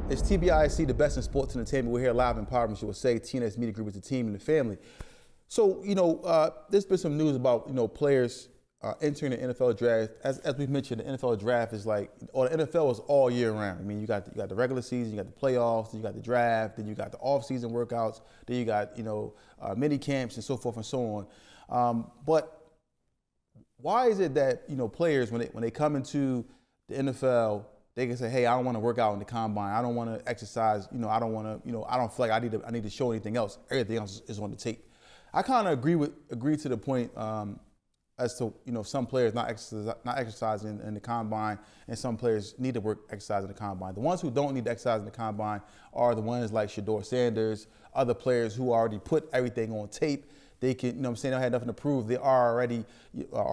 It's TBISE, the best in sports entertainment. We're here live in Empowerment USA. TNS Media Group is the team and the family. So, there's been some news about, players entering the NFL draft. As we've mentioned, the NFL draft is the NFL is all year round. I mean, you got the regular season, you got the playoffs, then you got the draft, then you got the off-season workouts, then you got, mini camps and so forth and so on. But why is it that, players, when they come into the NFL, they can say, hey, I don't want to work out in the combine. I don't want to exercise. I don't want to, I don't feel like I need to show anything else. Everything else is on the tape. I kind of agree to the point as to, some players not exercising in the combine, and some players need to exercise in the combine. The ones who don't need to exercise in the combine are the ones like Shedeur Sanders, other players who already put everything on tape. They can, they don't have nothing to prove. They are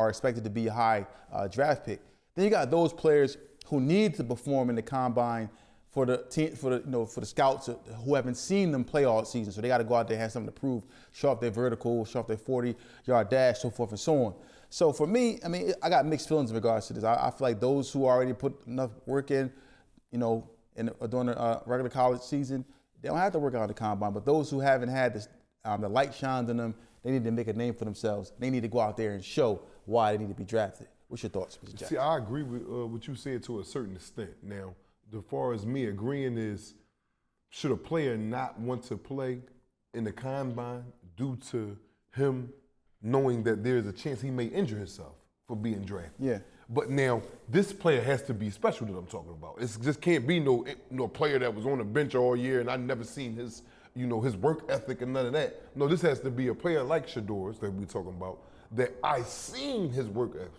expected to be a high draft pick. Then you got those players who need to perform in the combine for the team, for the scouts who haven't seen them play all season. So they got to go out there and have something to prove, show off their vertical, show off their 40-yard dash, so forth and so on. So for me, I got mixed feelings in regards to this. I feel like those who already put enough work in, during the regular college season, they don't have to work out in the combine. But those who haven't had this, the light shined on them, they need to make a name for themselves. They need to go out there and show why they need to be drafted. What's your thoughts, Mr. Jackson? See, I agree with what you said to a certain extent. Now, as far as me agreeing is, should a player not want to play in the combine due to him knowing that there's a chance he may injure himself for being drafted? Yeah. But now, this player has to be special that I'm talking about. It just can't be no player that was on the bench all year and I never seen his work ethic and none of that. No, this has to be a player like Shedeur's that we're talking about, that I seen his work ethic.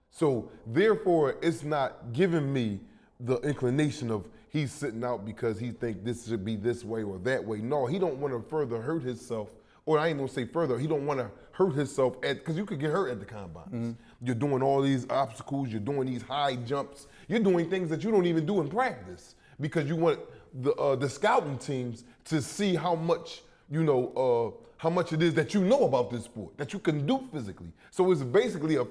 So therefore, it's not giving me the inclination of he's sitting out because he think this should be this way or that way. No, he don't want to further hurt himself, or I ain't gonna say further, he don't want to hurt himself because you could get hurt at the combines. Mm-hmm. You're doing all these obstacles, you're doing these high jumps, you're doing things that you don't even do in practice because you want the scouting teams to see how much it is that you know about this sport, that you can do physically. So it's basically a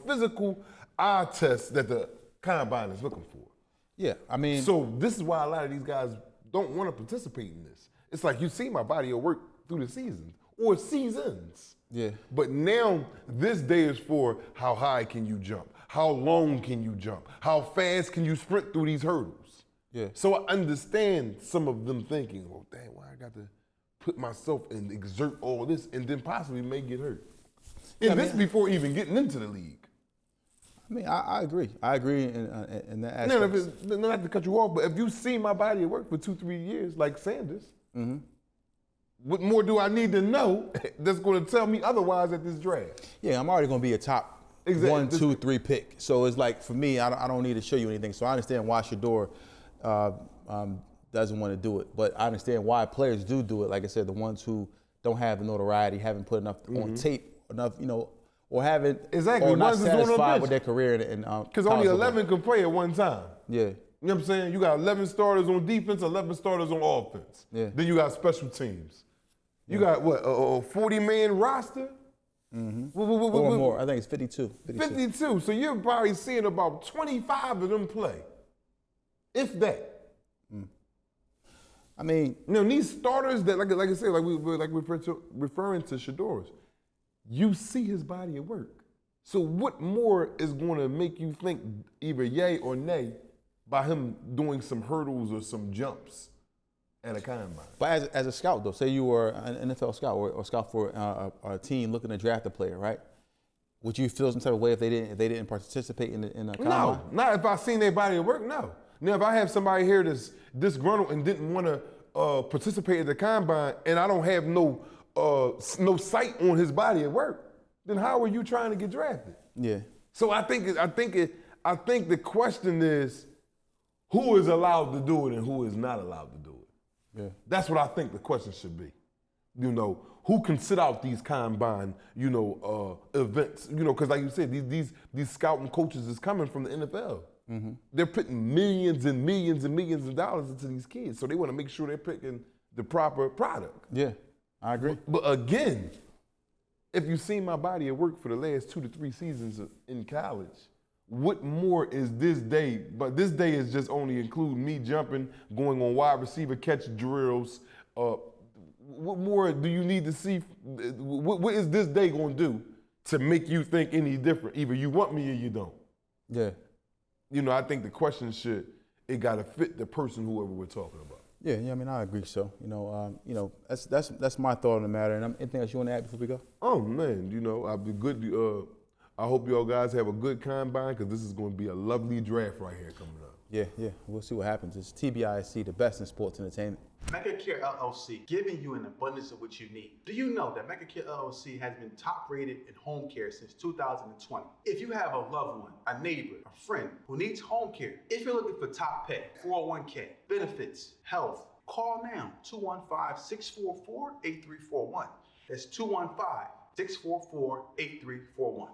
physical eye test that the combine is looking for. Yeah, So this is why a lot of these guys don't want to participate in this. It's like you see my body of work through the season or seasons. Yeah. But now this day is for how high can you jump? How long can you jump? How fast can you sprint through these hurdles? Yeah. So I understand some of them thinking, well, dang, why I got to put myself and exert all this and then possibly may get hurt. And this before even getting into the league. I agree. I agree in that aspect. Now, not to cut you off, but if you see my body at work for 2-3 years, like Sanders, mm-hmm. What more do I need to know that's going to tell me otherwise at this draft? Yeah, I'm already going to be a top 1, 2, 3 pick. So it's like, for me, I don't need to show you anything. So I understand why Shedeur doesn't want to do it. But I understand why players do it. Like I said, the ones who don't have the notoriety, haven't put enough on tape, enough, or haven't, or not satisfied with their career. Because only 11 can play at one time. Yeah. You know what I'm saying? You got 11 starters on defense, 11 starters on offense. Yeah. Then you got special teams. You got what, a 40-man roster? Mm-hmm. Or more. I think it's 52. 52. So you're probably seeing about 25 of them play, if that. These starters that, like I said, like we're referring to Shedeur's, you see his body at work. So what more is going to make you think either yay or nay by him doing some hurdles or some jumps at a combine? But as a scout, though, say you were an NFL scout or scout for a team looking to draft a player, right? Would you feel some type of way if they didn't participate in a combine? No, not if I seen their body at work. No. Now, if I have somebody here that's disgruntled and didn't want to participate in the combine, and I don't have no sight on his body at work, then how are you trying to get drafted? Yeah. So I think the question is, who is allowed to do it and who is not allowed to do it? Yeah. That's what I think the question should be. Who can sit out these combine, events? Because like you said, these scouting coaches is coming from the NFL. Mm-hmm. They're putting millions and millions and millions of dollars into these kids, so they want to make sure they're picking the proper product. Yeah, I agree. But again, if you've seen my body at work for the last 2 to 3 seasons in college, what more is this day? But this day is just only including me jumping, going on wide receiver catch drills. What more do you need to see? What is this day going to do to make you think any different? Either you want me or you don't. Yeah. I think the question it got to fit the person, whoever we're talking about. Yeah, I mean, I agree. So, that's my thought on the matter. And anything else you want to add before we go? Oh man, I've been good. I hope y'all guys have a good combine because this is going to be a lovely draft right here coming up. Yeah, we'll see what happens. It's TBISE, the best in sports entertainment. MegaCare LLC, giving you an abundance of what you need. Do you know that MegaCare LLC has been top rated in home care since 2020? If you have a loved one, a neighbor, a friend who needs home care, if you're looking for top pay, 401k, benefits, health, call now, 215-644-8341. That's 215-644-8341.